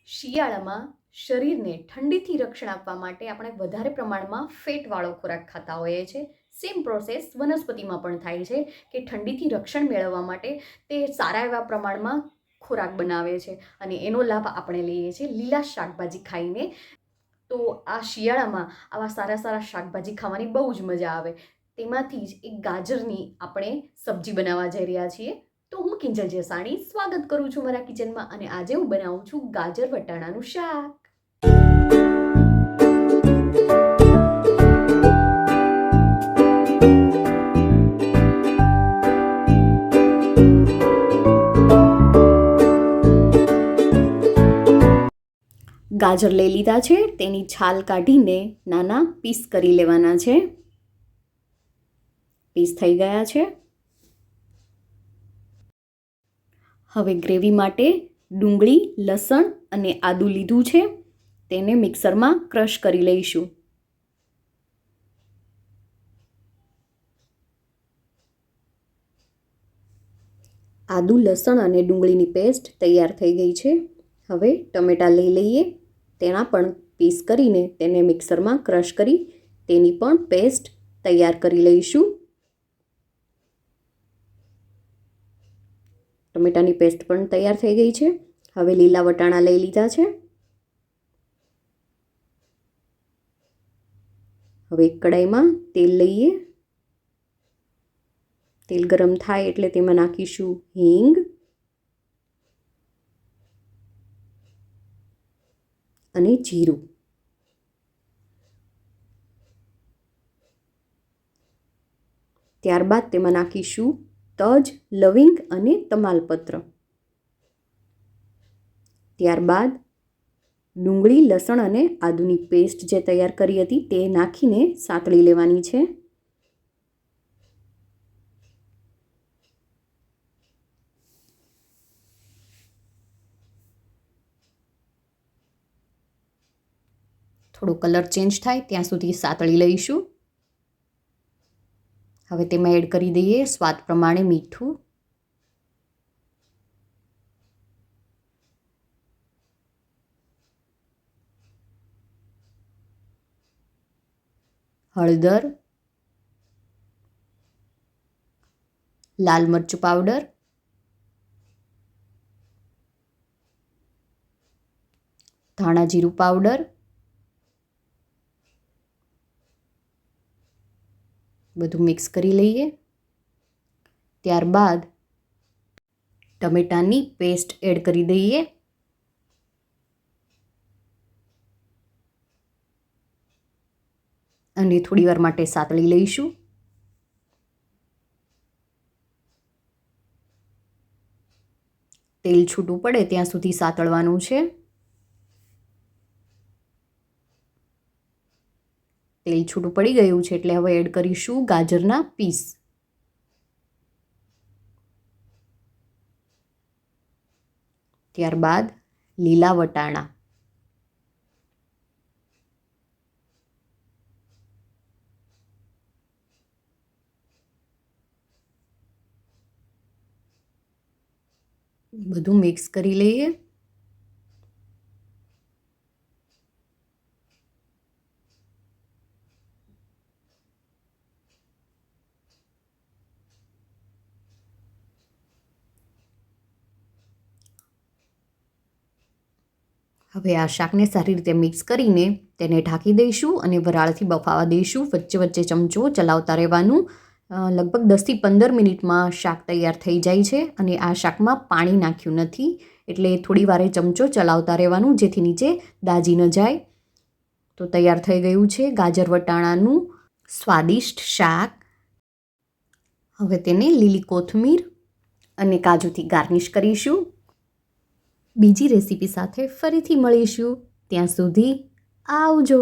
શિયાળામાં શરીરને ઠંડીથી રક્ષણ આપવા માટે આપણે વધારે પ્રમાણમાં ફેટવાળો ખોરાક ખાતા હોઈએ છીએ. સેમ પ્રોસેસ વનસ્પતિમાં પણ થાય છે કે ઠંડીથી રક્ષણ મેળવવા માટે તે સારા એવા પ્રમાણમાં ખોરાક બનાવે છે અને એનો લાભ આપણે લઈએ છીએ લીલા શાકભાજી ખાઈને. તો આ શિયાળામાં આવા સારા સારા શાકભાજી ખાવાની બહુ જ મજા આવે. તેમાંથી જ એક ગાજરની આપણે સબ્જી બનાવવા જઈ રહ્યા છીએ. તો હું કિંજલ જેસાણી સ્વાગત કરું છું મારા કિચનમાં અને આજે હું બનાવું છું ગાજર વટાણાનું શાક. ગાજર લઈ લીધા છે, તેની છાલ કાઢીને નાના પીસ કરી લેવાના છે. પીસ થઈ ગયા છે. હવે ગ્રેવી માટે ડુંગળી, લસણ અને આદું લીધું છે, તેને મિક્સરમાં ક્રશ કરી લઈશું. આદું, લસણ અને ડુંગળીની પેસ્ટ તૈયાર થઈ ગઈ છે. હવે ટમેટાં લઈ લઈએ, તેના પણ પીસ કરીને તેને મિક્સરમાં ક્રશ કરી તેની પણ પેસ્ટ તૈયાર કરી લઈશું. ટમેટાની પેસ્ટ પણ તૈયાર થઈ ગઈ છે. હવે લીલા વટાણા લઈ લીધા છે. હવે એક કડાઈમાં તેલ લઈએ. તેલ ગરમ થાય એટલે તેમાં નાખીશું હિંગ અને જીરું. ત્યારબાદ તેમાં નાખીશું તજ, લવિંગ અને તમાલપત્ર. ત્યારબાદ ડુંગળી, લસણ અને આદુની પેસ્ટ જે તૈયાર કરી હતી તે નાખીને સાંતળી લેવાની છે. થોડો કલર ચેન્જ થાય ત્યાં સુધી સાંતળી લઈશું. હવે તેમાં એડ કરી દઈએ સ્વાદ પ્રમાણે મીઠું, હળદર, લાલ મરચું પાવડર, ધાણા જીરું પાવડર, બધું મિક્સ કરી લઈએ. ત્યારબાદ ટમેટાની પેસ્ટ એડ કરી દઈએ. અને થોડીવાર માટે સાંતળી લઈશું. તેલ છૂટું પડે ત્યાં સુધી સાંતળવાનું છે. તેલ છૂટું પડી ગયું છે એટલે હવે એડ કરીશું ગાજરના પીસ. ત્યારબાદ લીલા વટાણા. બધું મિક્સ કરી લઈએ. હવે આ શાકને સારી રીતે મિક્સ કરીને તેને ઢાંકી દઈશું અને વરાળથી બફાવા દઈશું. વચ્ચે વચ્ચે ચમચો ચલાવતા રહેવાનું. લગભગ 10થી 15 મિનિટમાં શાક તૈયાર થઈ જાય છે અને આ શાકમાં પાણી નાખ્યું નથી એટલે થોડી વારે ચમચો ચલાવતા રહેવાનું જેથી નીચે દાજી ન જાય. તો તૈયાર થઈ ગયું છે ગાજર વટાણાનું સ્વાદિષ્ટ શાક. હવે તેને લીલી કોથમીર અને કાજુથી ગાર્નિશ કરીશું. બીજી રેસીપી સાથે ફરીથી મળીશું. ત્યાં સુધી આવજો.